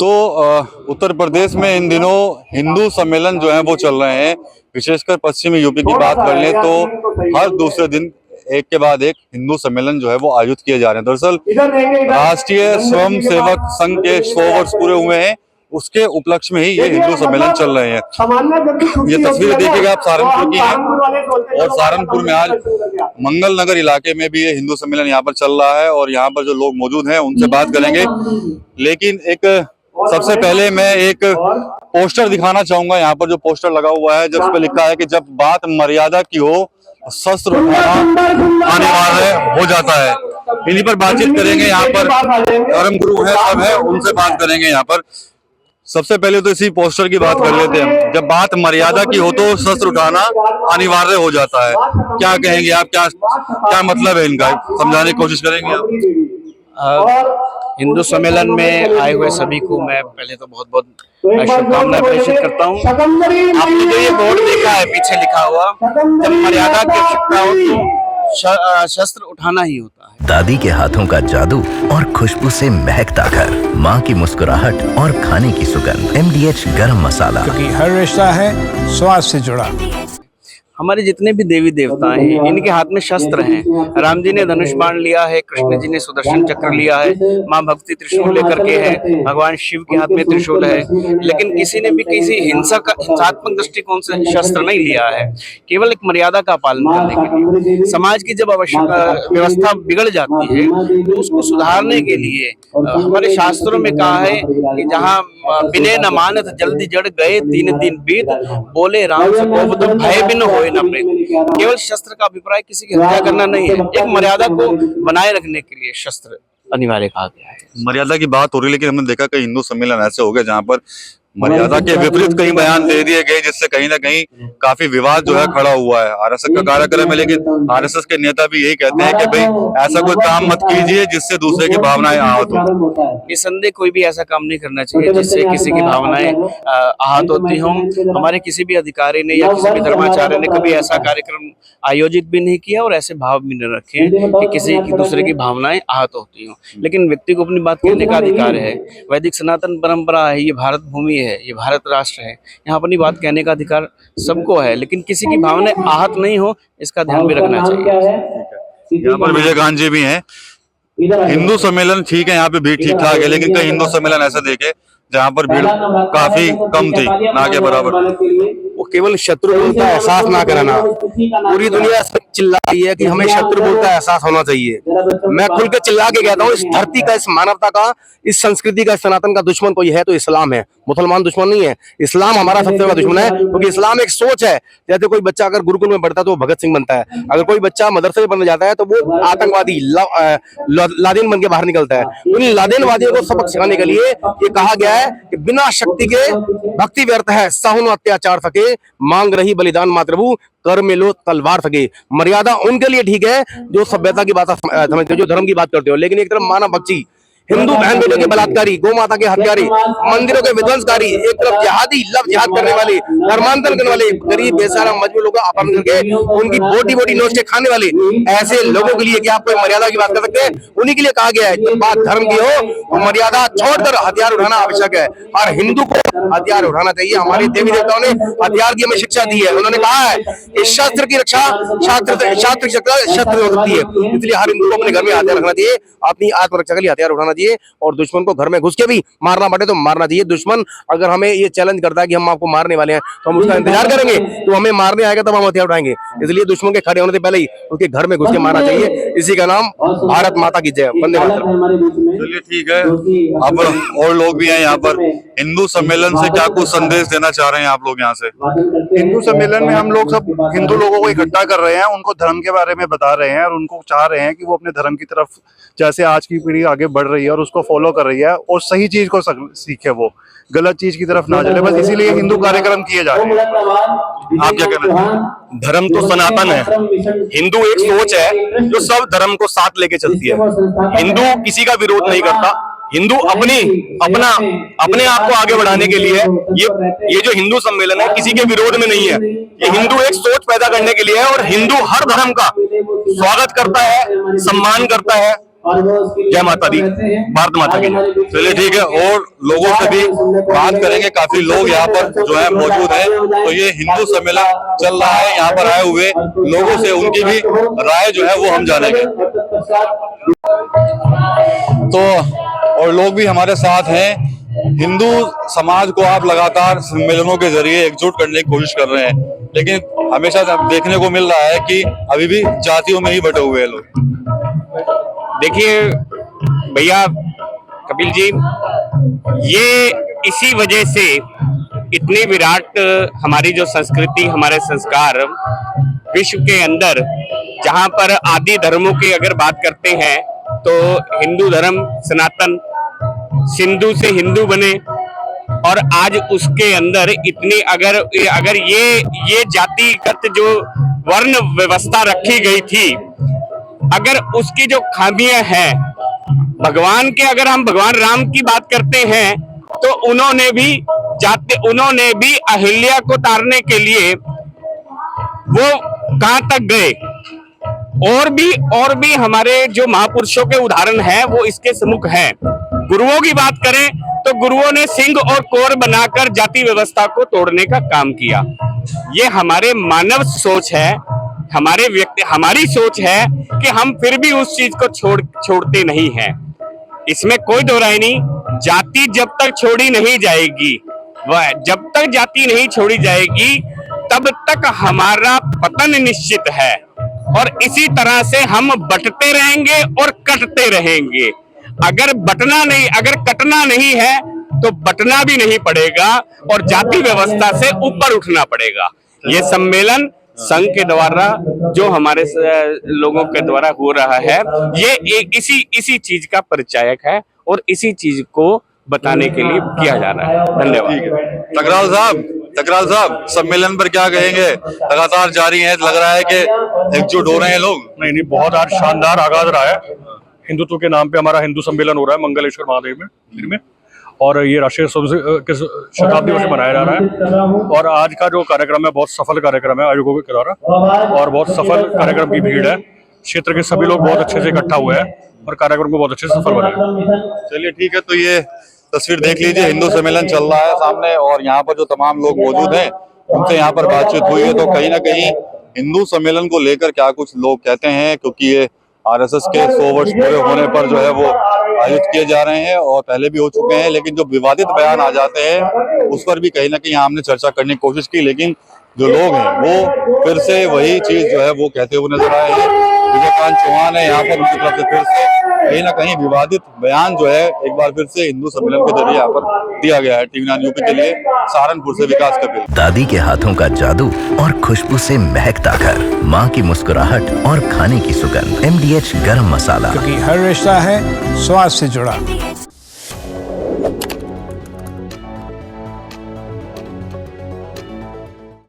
तो उत्तर प्रदेश में इन दिनों हिंदू सम्मेलन जो है वो चल रहे हैं। विशेषकर पश्चिमी यूपी की बात कर लें तो हर दूसरे दिन एक के बाद एक हिंदू सम्मेलन जो है वो आयोजित किए जा रहे हैं। दरअसल राष्ट्रीय स्वयं सेवक संघ के 100 वर्ष पूरे हुए हैं, उसके उपलक्ष्य में ही ये हिंदू सम्मेलन चल रहे हैं। ये तस्वीरें देखिएगा आप सहारनपुर की हैं और सहारनपुर में आज मंगल नगर इलाके में भी ये हिंदू सम्मेलन यहाँ पर चल रहा है और यहाँ पर जो लोग मौजूद हैं उनसे बात करेंगे। लेकिन एक सबसे पहले मैं एक पोस्टर दिखाना चाहूंगा। यहाँ पर जो पोस्टर लगा हुआ है जिस पर लिखा है कि जब बात मर्यादा की हो शस्त्र उठाना अनिवार्य हो जाता है। इन्हीं पर बातचीत करेंगे। यहाँ पर धर्म गुरु है, सब है, उनसे बात करेंगे। यहाँ पर सबसे पहले तो इसी पोस्टर की बात कर लेते हैं। जब बात मर्यादा की हो तो शस्त्र उठाना अनिवार्य हो जाता है। क्या कहेंगे आप, क्या मतलब है इनका, समझाने की कोशिश करेंगे आप? हिंदू सम्मेलन में आए हुए सभी को मैं पहले तो बहुत बहुत शुभकामनाएं प्रेषित करता हूँ। आपने जो ये बोर्ड देखा है पीछे लिखा हुआ, जब मर्यादा की आवश्यकता हो तो शस्त्र उठाना ही होता है। दादी के हाथों का जादू और खुशबू से महकता घर, माँ की मुस्कुराहट और खाने की सुगंध। MDH गरम मसाला, क्योंकि हर रिश्ता है स्वाद से जुड़ा। हमारे जितने भी देवी देवता हैं इनके हाथ में शस्त्र हैं। राम जी ने धनुष बाण लिया है, कृष्ण जी ने सुदर्शन चक्र लिया है, माँ भक्ति त्रिशूल लेकर के है, भगवान शिव के हाथ में त्रिशूल है। लेकिन किसी ने भी किसी हिंसात्मक दृष्टिकोण से शस्त्र नहीं लिया है, केवल एक मर्यादा का पालन करने के लिए। समाज की जब व्यवस्था बिगड़ जाती है तो उसको सुधारने के लिए हमारे शास्त्रों में कहा है कि जहाँ बिने न मानत जल्दी जड़ गए 3 दिन बीत, बोले राम से कोप तो भय बिन होए न प्रीत। केवल शस्त्र का अभिप्राय किसी की हत्या करना नहीं है, एक मर्यादा को बनाए रखने के लिए शस्त्र अनिवार्य कहा गया है। मर्यादा की बात हो रही है, लेकिन हमने देखा कि हिंदू सम्मेलन ऐसे हो गए जहाँ पर मर्यादा के विपरीत कई बयान दे दिए गए, जिससे कहीं ना कहीं काफी विवाद जो है खड़ा हुआ है। RSS का कार्यक्रम है, लेकिन RSS के नेता भी यही कहते हैं कि भाई ऐसा कोई काम मत कीजिए जिससे दूसरे की भावनाएं आहत हो। निसंदेह कोई भी ऐसा काम नहीं करना चाहिए जिससे किसी की भावनाएं आहत होती हों। हमारे किसी भी अधिकारी ने या किसी भी धर्माचार्य ने कभी ऐसा कार्यक्रम आयोजित भी नहीं किया और ऐसे भाव भी नहीं रखे कि किसी की दूसरे की भावनाएं आहत होती हों। लेकिन व्यक्ति को अपनी बात कहने का अधिकार है। वैदिक सनातन परंपरा है, ये भारत भूमि है, ये भारत राष्ट्र है, यहाँ अपनी बात कहने का अधिकार सबको है, लेकिन किसी की भावनाएं आहत नहीं हो इसका ध्यान भी रखना चाहिए। यहाँ पर विजयकांत जी भी हैं। हिंदू सम्मेलन ठीक है, यहाँ पे भीड़ ठीक ठाक है, लेकिन कई हिंदू सम्मेलन ऐसा देखे जहाँ पर भीड़ काफी कम थी, ना के बराबर। वो केवल शत्रुबोध का एहसास ना कराना। पूरी दुनिया चिल्ला रही है कि हमें शत्रुबोध का एहसास होना चाहिए। मैं खुल के चिल्ला के कहता हूँ, इस धरती का, इस मानवता का, इस संस्कृति का, सनातन का दुश्मन कोई है तो इस्लाम है। मुसलमान दुश्मन नहीं है, इस्लाम हमारा सबसे बड़ा दुश्मन है। क्योंकि इस्लाम एक सोच है। जैसे कोई बच्चा अगर गुरुकुल में बढ़ता है तो वो भगत सिंह बनता है, अगर कोई बच्चा मदरसे में बनने जाता है तो वो आतंकवादी लादेन बन के बाहर निकलता है। उन लादेनवादियों को सबक सिखाने के लिए ये कहा गया है कि बिना शक्ति के भक्ति व्यर्थ है, सहुन अत्याचार सके, मांग रही बलिदान मातृभू, कर में लो तलवार सके। मर्यादा उनके लिए ठीक है जो सभ्यता की बात समझते हो, जो धर्म की बात करते हो, लेकिन एक तरफ मानव बख्शी, हिंदू बहन बेटों के बलात्कारी, गौ माता के हत्यारी, मंदिरों के विध्वंसकारी, एक तरफ जिहादी लव जिहाद करने वाले, धर्मांतरण करने वाले, गरीब बेसहारा मजबूर लोगों का अपहरण करके उनकी बोटी बोटी नोच के खाने वाले ऐसे लोगों के लिए क्या आप कोई मर्यादा की बात कर सकते हैं? उन्हीं के लिए कहा गया है जब बात धर्म की हो तो मर्यादा छोड़कर हथियार उठाना आवश्यक है। और हिंदू को हथियार उठाना चाहिए। हमारे देवी देवताओं ने हथियार की हमें शिक्षा दी है। उन्होंने कहा है कि शस्त्र की रक्षा शस्त्र हो सकती है, इसलिए हर हिंदू को अपने घर में हथियार रखना चाहिए, अपनी आत्मरक्षा के लिए हथियार उठाना चाहिए और दुश्मन को घर में घुस के भी मारना पड़े तो मारना चाहिए। दुश्मन अगर हमें ये चैलेंज करता है कि हम आपको मारने वाले हैं तो हम उसका इंतजार करेंगे, तो हमें मारने आएगा तब हम हथियार उठाएंगे। इसलिए दुश्मन के खड़े होने से पहले ही उसके घर में घुस के मारना चाहिए। इसी का नाम भारत माता की जय। वंदे मातरम। चलिए ठीक है, अब और लोग भी हैं यहाँ पर। हिंदू सम्मेलन से क्या कुछ संदेश देना चाह रहे हैं आप लोग यहाँ से? हिंदू सम्मेलन में हम लोग सब हिंदू लोगों को इकट्ठा कर रहे हैं, उनको धर्म के बारे में बता रहे हैं और उनको चाह रहे हैं कि वो अपने धर्म की तरफ, जैसे आज की पीढ़ी आगे बढ़ रही है और उसको फॉलो कर रही है और सही चीज को सीखे, वो गलत चीज की तरफ ना चले। बस इसीलिए हिंदू कार्यक्रम किए जा रहे हैं। आप क्या कहना चाहते? धर्म तो सनातन है, हिंदू एक सोच है जो सब धर्म को साथ लेके चलती है। हिंदू किसी का विरोध नहीं करता, हिंदू अपने आप को आगे बढ़ाने के लिए ये जो हिंदू सम्मेलन है किसी के विरोध में नहीं है। ये हिंदू एक सोच पैदा करने के लिए है और हिंदू हर धर्म का स्वागत करता है, सम्मान करता है जय माता दी, भारत माता की जय। चलिए ठीक है, और लोगों से भी बात करेंगे, काफी लोग यहाँ पर जो है मौजूद हैं। तो ये हिंदू सम्मेलन चल रहा है, यहाँ पर आए हुए लोगों से उनकी भी राय जो है वो हम जानेंगे। तो और लोग भी हमारे साथ हैं। हिंदू समाज को आप लगातार सम्मेलनों के जरिए एकजुट करने की कोशिश कर रहे हैं, लेकिन हमेशा देखने को मिल रहा है कि अभी भी जातियों में ही बटे हुए हैं लोग। देखिए भैया कपिल जी, ये इसी वजह से इतनी विराट हमारी जो संस्कृति, हमारे संस्कार विश्व के अंदर, जहां पर आदि धर्मों की अगर बात करते हैं तो हिंदू धर्म सनातन सिंधु से हिंदू बने, और आज उसके अंदर इतनी अगर ये जातिगत जो वर्ण व्यवस्था रखी गई थी, अगर उसकी जो खामियां हैं, भगवान के अगर हम भगवान राम की बात करते हैं तो उन्होंने भी अहिल्या को तारने के लिए वो कहां तक गए। और भी हमारे जो महापुरुषों के उदाहरण हैं वो इसके सम्मुख हैं। गुरुओं की बात करें तो गुरुओं ने सिंह और कोर बनाकर जाति व्यवस्था को तोड़ने का काम किया। ये हमारे मानव सोच है, हमारी सोच है कि हम फिर भी उस चीज को छोड़ते नहीं हैं। इसमें कोई दो राय नहीं। जाति जब तक छोड़ी नहीं जाएगी, जब तक जाति नहीं छोड़ी जाएगी तब तक हमारा पतन निश्चित है, और इसी तरह से हम बंटते रहेंगे और कटते रहेंगे। अगर कटना नहीं है तो बंटना भी नहीं पड़ेगा और जाति व्यवस्था से ऊपर उठना पड़ेगा। ये सम्मेलन संघ के द्वारा जो हमारे लोगों के द्वारा हो रहा है, ये एक इसी चीज का परिचायक है और इसी चीज को बताने के लिए किया जा रहा है। धन्यवाद। टकराल साहब, सम्मेलन पर क्या कहेंगे? लगातार जारी है, लग रहा है कि एकजुट हो रहे हैं लोग। नहीं, बहुत आज शानदार आगाज रहा है। हिंदुत्व के नाम पे हमारा हिंदू सम्मेलन हो रहा है मंगलेश्वर महादेव में, और ये राष्ट्रीय शताब्दी वर्ष मनाया जा रहा है। और आज का जो कार्यक्रम है बहुत सफल कार्यक्रम है आयोजकों के द्वारा, और बहुत सफल कार्यक्रम की भीड़ है। क्षेत्र के सभी लोग बहुत अच्छे से इकट्ठा हुए हैं और कार्यक्रम को बहुत अच्छे से सफल बनाया। चलिए ठीक है, तो ये तस्वीर देख लीजिए, हिंदू सम्मेलन चल रहा है सामने, और यहाँ पर जो तमाम लोग मौजूद हैं उनसे यहाँ पर बातचीत हुई है। तो कहीं ना कहीं हिंदू सम्मेलन को लेकर क्या कुछ लोग कहते हैं, क्योंकि ये आरएसएस के 100 वर्ष पूरे होने पर जो है वो आयोजित किए जा रहे हैं और पहले भी हो चुके हैं, लेकिन जो विवादित बयान आ जाते हैं उस पर भी कहीं ना कहीं हमने चर्चा करने की कोशिश की, लेकिन जो लोग हैं वो फिर से वही चीज जो है वो कहते हुए नजर आए हैं। विजयकांत चौहान है यहाँ पर, उनकी तरफ से फिर से कहीं ना कहीं विवादित बयान जो है एक बार फिर से हिंदू सम्मेलन के जरिए यहाँ पर दिया गया है। टीवी 9 यूपी के लिए सहारनपुर से विकास कपिल। दादी के हाथों का जादू और खुशबू से महकता घर, माँ की मुस्कुराहट और खाने की सुगंध, MDH गरम मसाला। क्योंकि हर रिश्ता है स्वाद से जुड़ा।